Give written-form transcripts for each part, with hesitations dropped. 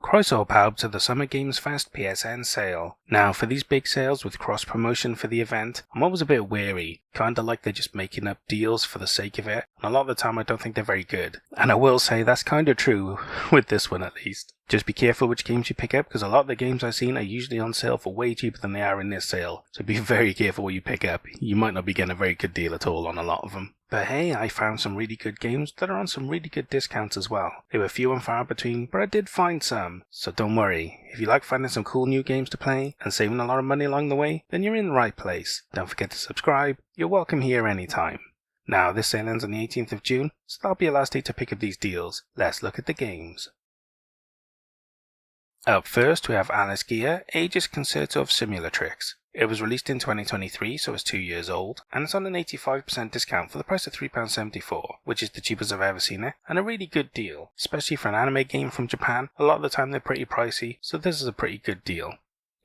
Croeso pawb to the Summer Games Fest PSN sale. Now for these big sales with cross promotion for the event, I'm always a bit wary, kinda like they're just making up deals for the sake of it, and a lot of the time I don't think they're very good. And I will say that's kinda true, with this one at least. Just be careful which games you pick up, because a lot of the games I've seen are usually on sale for way cheaper than they are in this sale, so be very careful what you pick up. You might not be getting a very good deal at all on a lot of them. But hey, I found some really good games that are on some really good discounts as well. They were few and far between, but I did find some. So don't worry, if you like finding some cool new games to play and saving a lot of money along the way, then you're in the right place. Don't forget to subscribe, you're welcome here anytime. Now this sale ends on the 18th of June, so that'll be your last day to pick up these deals. Let's look at the games. Up first we have Alice Gear, Aegis Concerto of Simulatrix. It was released in 2023, so it's 2 years old, and it's on an 85% discount for the price of £3.74, which is the cheapest I've ever seen it, and a really good deal, especially for an anime game from Japan. A lot of the time they're pretty pricey, so this is a pretty good deal.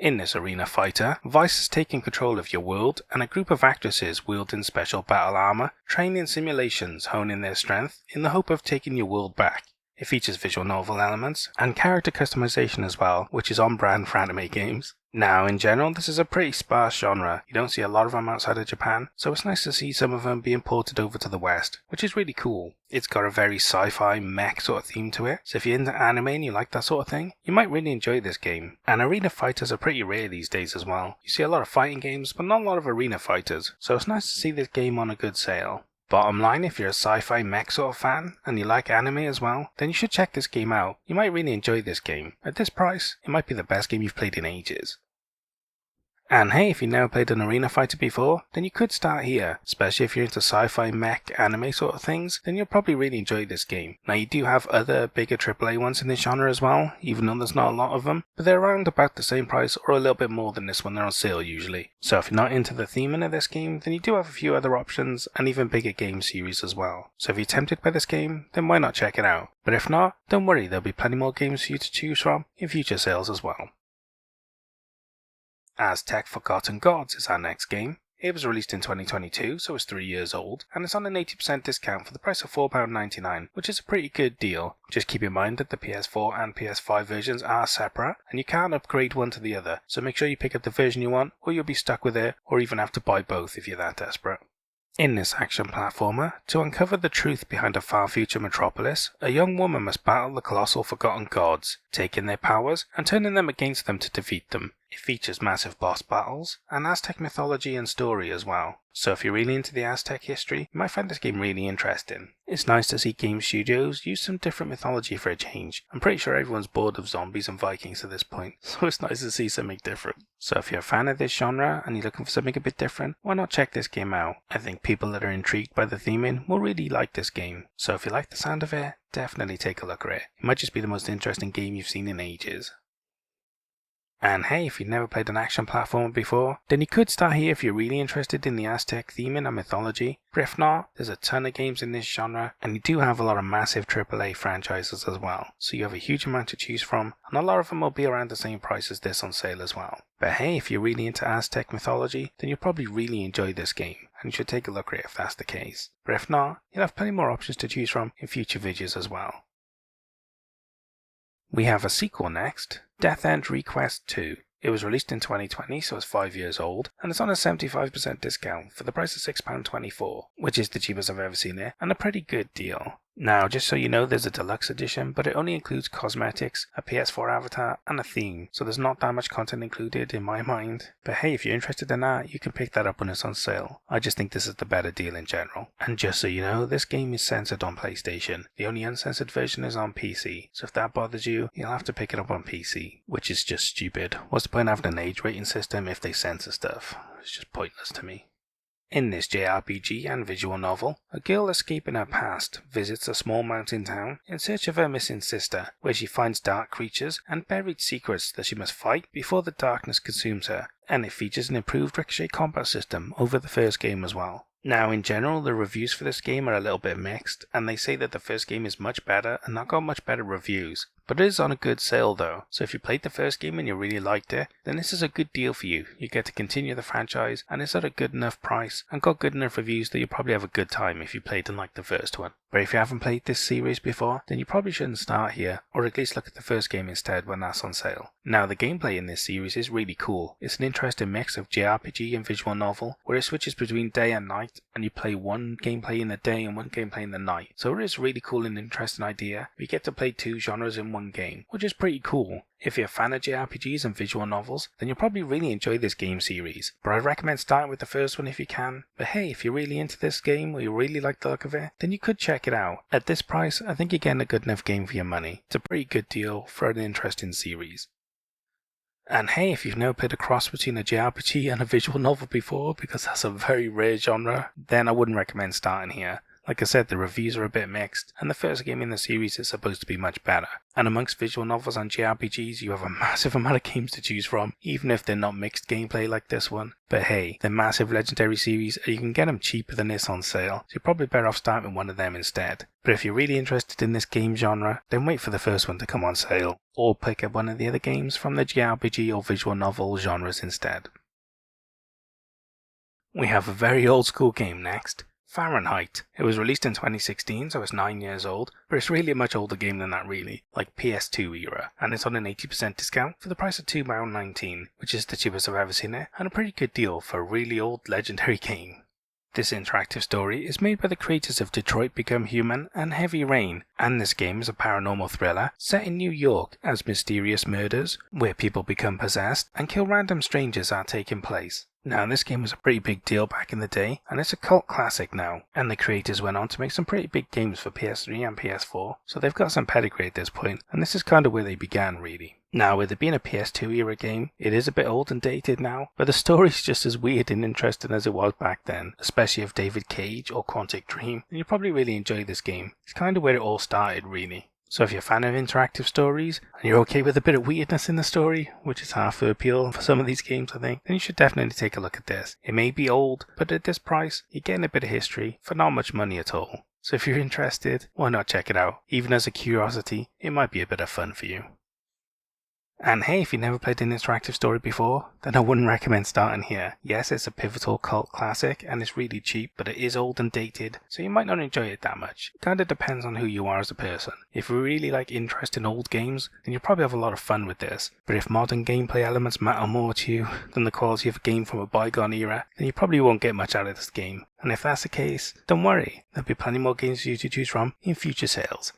In this arena fighter, Vice is taking control of your world, and a group of actresses wielding special battle armor train in simulations, honing their strength in the hope of taking your world back. It features visual novel elements and character customization as well, which is on brand for anime games. Now, in general, this is a pretty sparse genre. You don't see a lot of them outside of Japan, so it's nice to see some of them being ported over to the West, which is really cool. It's got a very sci-fi mech sort of theme to it, so if you're into anime and you like that sort of thing, you might really enjoy this game. And arena fighters are pretty rare these days as well. You see a lot of fighting games, but not a lot of arena fighters, so it's nice to see this game on a good sale. Bottom line, if you're a sci-fi mech sort of fan, and you like anime as well, then you should check this game out. You might really enjoy this game. At this price, it might be the best game you've played in ages. And hey, if you've never played an arena fighter before, then you could start here, especially if you're into sci-fi mech anime sort of things, then you'll probably really enjoy this game. Now you do have other bigger AAA ones in this genre as well, even though there's not a lot of them, but they're around about the same price or a little bit more than this one. They're on sale usually. So if you're not into the theming of this game, then you do have a few other options and even bigger game series as well. So if you're tempted by this game, then why not check it out? But if not, don't worry, there'll be plenty more games for you to choose from in future sales as well. Aztec Forgotten Gods is our next game. It was released in 2022, so it's 3 years old, and it's on an 80% discount for the price of £4.99, which is a pretty good deal. Just keep in mind that the PS4 and PS5 versions are separate, and you can't upgrade one to the other, so make sure you pick up the version you want, or you'll be stuck with it, or even have to buy both if you're that desperate. In this action platformer, to uncover the truth behind a far future metropolis, a young woman must battle the colossal forgotten gods, taking their powers and turning them against them to defeat them. It features massive boss battles, and Aztec mythology and story as well. So if you're really into the Aztec history, you might find this game really interesting. It's nice to see game studios use some different mythology for a change. I'm pretty sure everyone's bored of zombies and Vikings at this point, so it's nice to see something different. So if you're a fan of this genre and you're looking for something a bit different, why not check this game out? I think people that are intrigued by the theming will really like this game. So if you like the sound of it, definitely take a look at it. It might just be the most interesting game you've seen in ages. And hey, if you've never played an action platformer before, then you could start here if you're really interested in the Aztec theming and mythology, but if not, there's a ton of games in this genre, and you do have a lot of massive AAA franchises as well, so you have a huge amount to choose from, and a lot of them will be around the same price as this on sale as well. But hey, if you're really into Aztec mythology, then you'll probably really enjoy this game, and you should take a look at it if that's the case. But if not, you'll have plenty more options to choose from in future videos as well. We have a sequel next, Death End Request 2. It was released in 2020, so it's 5 years old, and it's on a 75% discount for the price of £6.24, which is the cheapest I've ever seen it, and a pretty good deal. Now, just so you know, there's a deluxe edition, but it only includes cosmetics, a PS4 avatar, and a theme, so there's not that much content included in my mind. But hey, if you're interested in that, you can pick that up when it's on sale. I just think this is the better deal in general. And just so you know, this game is censored on PlayStation. The only uncensored version is on PC, so if that bothers you, you'll have to pick it up on PC, which is just stupid. What's the point of having an age rating system if they censor stuff? It's just pointless to me. In this JRPG and visual novel, a girl escaping her past visits a small mountain town in search of her missing sister, where she finds dark creatures and buried secrets that she must fight before the darkness consumes her, and it features an improved ricochet combat system over the first game as well. Now, in general, the reviews for this game are a little bit mixed, and they say that the first game is much better and not got much better reviews. but it is on a good sale though, so if you played the first game and you really liked it, then this is a good deal for you. You get to continue the franchise, and it's at a good enough price and got good enough reviews that you'll probably have a good time if you played and liked the first one. But if you haven't played this series before, then you probably shouldn't start here, or at least look at the first game instead when that's on sale. Now, the gameplay in this series is really cool. It's an interesting mix of JRPG and visual novel, where it switches between day and night, and you play one gameplay in the day and one gameplay in the night. So it is really cool and interesting idea. You get to play two genres in one game, which is pretty cool. If you're a fan of JRPGs and visual novels, then you'll probably really enjoy this game series. But I'd recommend starting with the first one if you can. But hey, if you're really into this game or you really like the look of it, then you could check it out. At this price, I think you're getting a good enough game for your money. It's a pretty good deal for an interesting series. And hey, if you've never played a cross between a JRPG and a visual novel before, because that's a very rare genre, then I wouldn't recommend starting here. Like I said, the reviews are a bit mixed, and the first game in the series is supposed to be much better. And amongst visual novels and JRPGs, you have a massive amount of games to choose from, even if they're not mixed gameplay like this one. But hey, they're massive legendary series, and you can get them cheaper than this on sale, so you're probably better off starting with one of them instead. But if you're really interested in this game genre, then wait for the first one to come on sale, or pick up one of the other games from the JRPG or visual novel genres instead. We have a very old school game next. Fahrenheit. It was released in 2016, so it's 9 years old, but it's really a much older game than that really, like PS2 era, and it's on an 80% discount for the price of £2.19, which is the cheapest I've ever seen it, and a pretty good deal for a really old legendary game. This interactive story is made by the creators of Detroit Become Human and Heavy Rain, and this game is a paranormal thriller set in New York as mysterious murders, where people become possessed and kill random strangers are taking place. Now, this game was a pretty big deal back in the day, and it's a cult classic now, and the creators went on to make some pretty big games for PS3 and PS4, so they've got some pedigree at this point, and this is kind of where they began really. Now, with it being a PS2 era game, it is a bit old and dated now, but the story's just as weird and interesting as it was back then, especially if David Cage or Quantic Dream, and you'll probably really enjoy this game. It's kind of where it all started really. So if you're a fan of interactive stories, and you're okay with a bit of weirdness in the story, which is half the appeal for some of these games I think, then you should definitely take a look at this. It may be old, but at this price, you're getting a bit of history for not much money at all. So if you're interested, why not check it out? Even as a curiosity, it might be a bit of fun for you. And hey, if you've never played an interactive story before, then I wouldn't recommend starting here. Yes, it's a pivotal cult classic, and it's really cheap, but it is old and dated, so you might not enjoy it that much. It kinda depends on who you are as a person. If you really like interest in old games, then you'll probably have a lot of fun with this. But if modern gameplay elements matter more to you than the quality of a game from a bygone era, then you probably won't get much out of this game. And if that's the case, don't worry, there'll be plenty more games for you to choose from in future sales.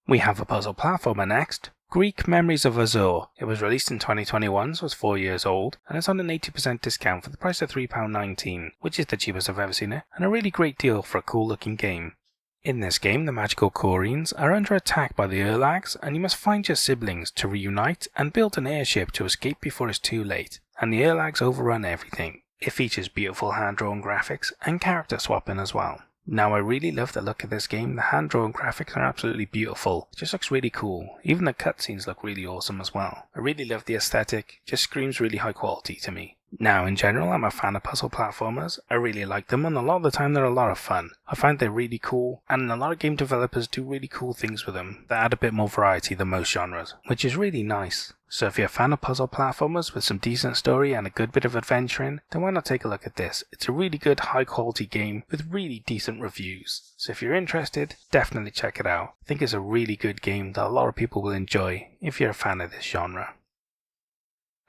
We have a puzzle platformer next. Greek Memories of Azour. It was released in 2021, so it's 4 years old, and it's on an 80% discount for the price of £3.19, which is the cheapest I've ever seen it, and a really great deal for a cool looking game. In this game, the magical Koreans are under attack by the Urlags, and you must find your siblings to reunite and build an airship to escape before it's too late, and the Urlags overrun everything. It features beautiful hand-drawn graphics and character swapping as well. Now, I really love the look of this game. The hand-drawn graphics are absolutely beautiful. It just looks really cool. Even the cutscenes look really awesome as well. I really love the aesthetic. It just screams really high quality to me. Now, in general, I'm a fan of puzzle platformers. I really like them, and a lot of the time they're a lot of fun. I find they're really cool, and a lot of game developers do really cool things with them that add a bit more variety than most genres, which is really nice. So if you're a fan of puzzle platformers with some decent story and a good bit of adventuring, then why not take a look at this? It's a really good high quality game with really decent reviews. So if you're interested, definitely check it out. I think it's a really good game that a lot of people will enjoy if you're a fan of this genre.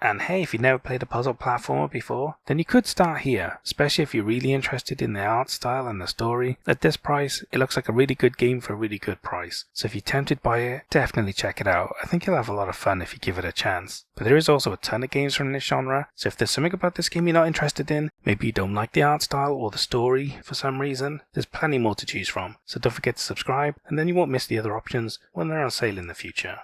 And hey, if you've never played a puzzle platformer before, then you could start here, especially if you're really interested in the art style and the story. At this price, it looks like a really good game for a really good price. So if you're tempted by it, definitely check it out. I think you'll have a lot of fun if you give it a chance. But there is also a ton of games from this genre, so if there's something about this game you're not interested in, maybe you don't like the art style or the story for some reason, there's plenty more to choose from. So don't forget to subscribe, and then you won't miss the other options when they're on sale in the future.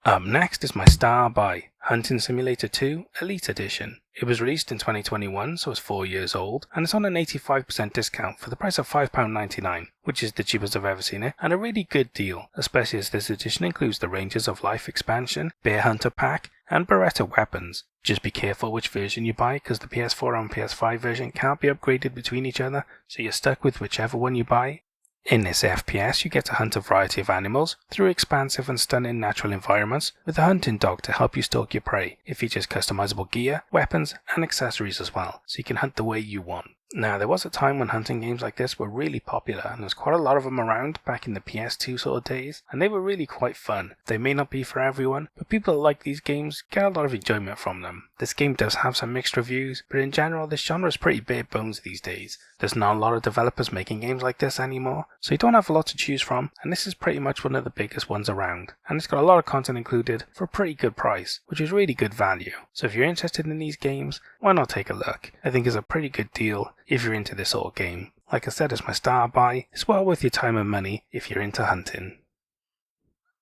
Up next is my star by Hunting Simulator 2 Elite Edition. It was released in 2021, so it's 4 years old, and it's on an 85% discount for the price of £5.99, which is the cheapest I've ever seen it, and a really good deal, especially as this edition includes the Rangers of Life expansion, Bear Hunter pack, and Beretta weapons. Just be careful which version you buy, because the PS4 and PS5 version can't be upgraded between each other, so you're stuck with whichever one you buy. In this FPS, you get to hunt a variety of animals through expansive and stunning natural environments with a hunting dog to help you stalk your prey. It features customizable gear, weapons, and accessories as well, so you can hunt the way you want. Now, there was a time when hunting games like this were really popular, and there's quite a lot of them around back in the PS2 sort of days, and they were really quite fun. They may not be for everyone, but people that like these games get a lot of enjoyment from them. This game does have some mixed reviews, but in general this genre is pretty bare bones these days. There's not a lot of developers making games like this anymore, so you don't have a lot to choose from, and this is pretty much one of the biggest ones around. And it's got a lot of content included for a pretty good price, which is really good value. So if you're interested in these games, why not take a look? I think it's a pretty good deal if you're into this sort of game. Like I said, it's my star buy. It's well worth your time and money if you're into hunting.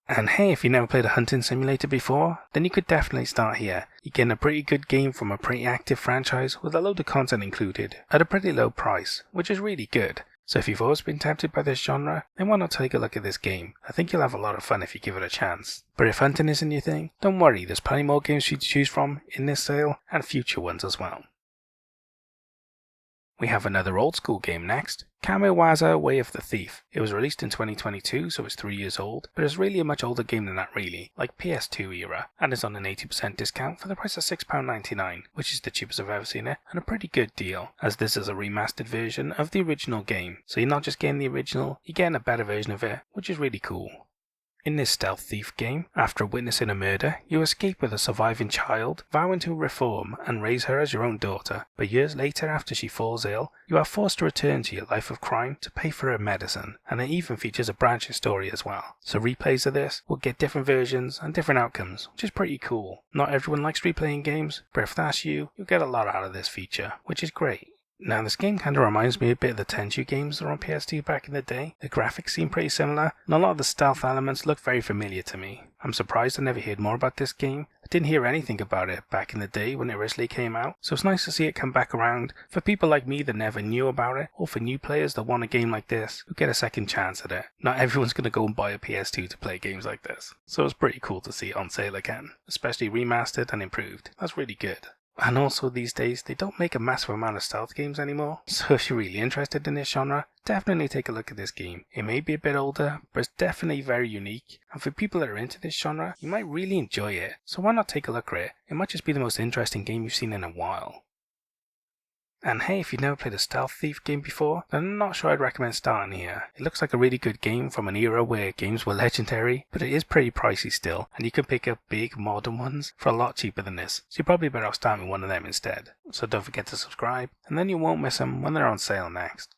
And hey, if you never played a hunting simulator before, then you could definitely start here. You're getting a pretty good game from a pretty active franchise with a load of content included at a pretty low price, which is really good. So if you've always been tempted by this genre, then why not take a look at this game? I think you'll have a lot of fun if you give it a chance. But if hunting isn't your thing, don't worry, there's plenty more games for you to choose from in this sale and future ones as well. We have another old school game next, Azour Way of the Thief. It was released in 2022, so it's 3 years old, but it's really a much older game than that really, like PS2 era, and is on an 80% discount for the price of £6.99, which is the cheapest I've ever seen it, and a pretty good deal, as this is a remastered version of the original game. So you're not just getting the original, you're getting a better version of it, which is really cool. In this stealth thief game, after witnessing a murder, you escape with a surviving child, vowing to reform and raise her as your own daughter. But years later, after she falls ill, you are forced to return to your life of crime to pay for her medicine, and it even features a branching story as well. So replays of this will get different versions and different outcomes, which is pretty cool. Not everyone likes replaying games, but if that's you, you'll get a lot out of this feature, which is great. Now this game kinda reminds me a bit of the Tenchu games that were on PS2 back in the day. The graphics seem pretty similar, and a lot of the stealth elements look very familiar to me. I'm surprised I never heard more about this game. I didn't hear anything about it back in the day when it originally came out, so it's nice to see it come back around for people like me that never knew about it, or for new players that want a game like this who get a second chance at it. Not everyone's gonna go and buy a PS2 to play games like this, so it's pretty cool to see it on sale again, especially remastered and improved. That's really good. And also these days, they don't make a massive amount of stealth games anymore, so if you're really interested in this genre, definitely take a look at this game. It may be a bit older, but it's definitely very unique, and for people that are into this genre, you might really enjoy it, so why not take a look at it? It might just be the most interesting game you've seen in a while. And hey, if you've never played a stealth thief game before, then I'm not sure I'd recommend starting here. It looks like a really good game from an era where games were legendary, but it is pretty pricey still, and you can pick up big modern ones for a lot cheaper than this, so you're probably better off starting with one of them instead. So don't forget to subscribe, and then you won't miss them when they're on sale next.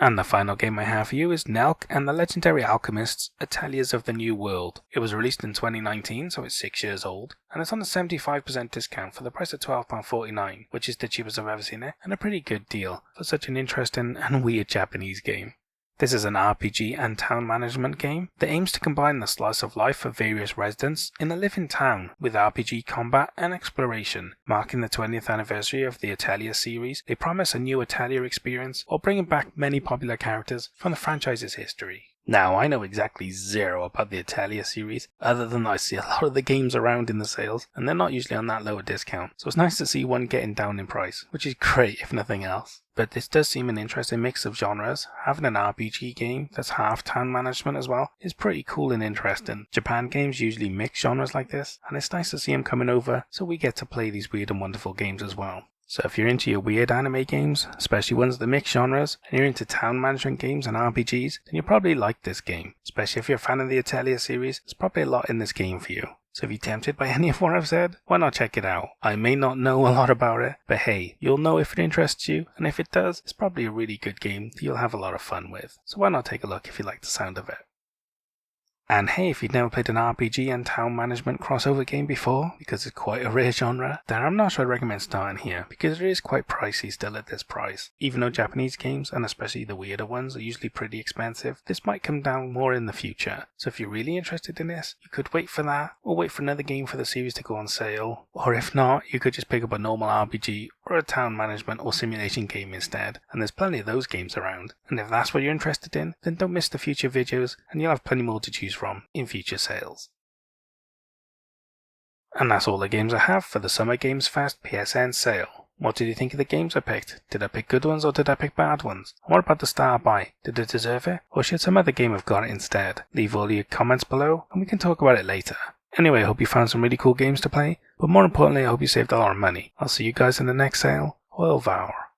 And the final game I have for you is Neelk and the Legendary Alchemists, Ateliers of the New World. It was released in 2019, so it's 6 years old, and it's on a 75% discount for the price of £12.49, which is the cheapest I've ever seen it, and a pretty good deal for such an interesting and weird Japanese game. This is an RPG and town management game that aims to combine the slice of life of various residents in a living town with RPG combat and exploration. Marking the 20th anniversary of the Atelier series, they promise a new Atelier experience while bringing back many popular characters from the franchise's history. Now, I know exactly zero about the Atelier series, other than I see a lot of the games around in the sales, and they're not usually on that low a discount, so it's nice to see one getting down in price, which is great if nothing else. But this does seem an interesting mix of genres. Having an RPG game that's half town management as well is pretty cool and interesting. Japan games usually mix genres like this, and it's nice to see them coming over, so we get to play these weird and wonderful games as well. So if you're into your weird anime games, especially ones that mix genres, and you're into town management games and RPGs, then you'll probably like this game. Especially if you're a fan of the Atelier series, there's probably a lot in this game for you. So if you're tempted by any of what I've said, why not check it out? I may not know a lot about it, but hey, you'll know if it interests you, and if it does, it's probably a really good game that you'll have a lot of fun with. So why not take a look if you like the sound of it? And hey, if you've never played an RPG and town management crossover game before, because it's quite a rare genre, then I'm not sure I'd recommend starting here, because it is quite pricey still at this price. Even though Japanese games, and especially the weirder ones, are usually pretty expensive, this might come down more in the future. So if you're really interested in this, you could wait for that, or wait for another game for the series to go on sale, or if not, you could just pick up a normal RPG, or a town management or simulation game instead, and there's plenty of those games around. And if that's what you're interested in, then don't miss the future videos, and you'll have plenty more to choose from in future sales. And that's all the games I have for the Summer Games Fest PSN sale. What did you think of the games I picked? Did I pick good ones or did I pick bad ones? And what about the Star Buy? Did it deserve it? Or should some other game have got it instead? Leave all your comments below and we can talk about it later. Anyway, I hope you found some really cool games to play, but more importantly I hope you saved a lot of money. I'll see you guys in the next sale. Au revoir.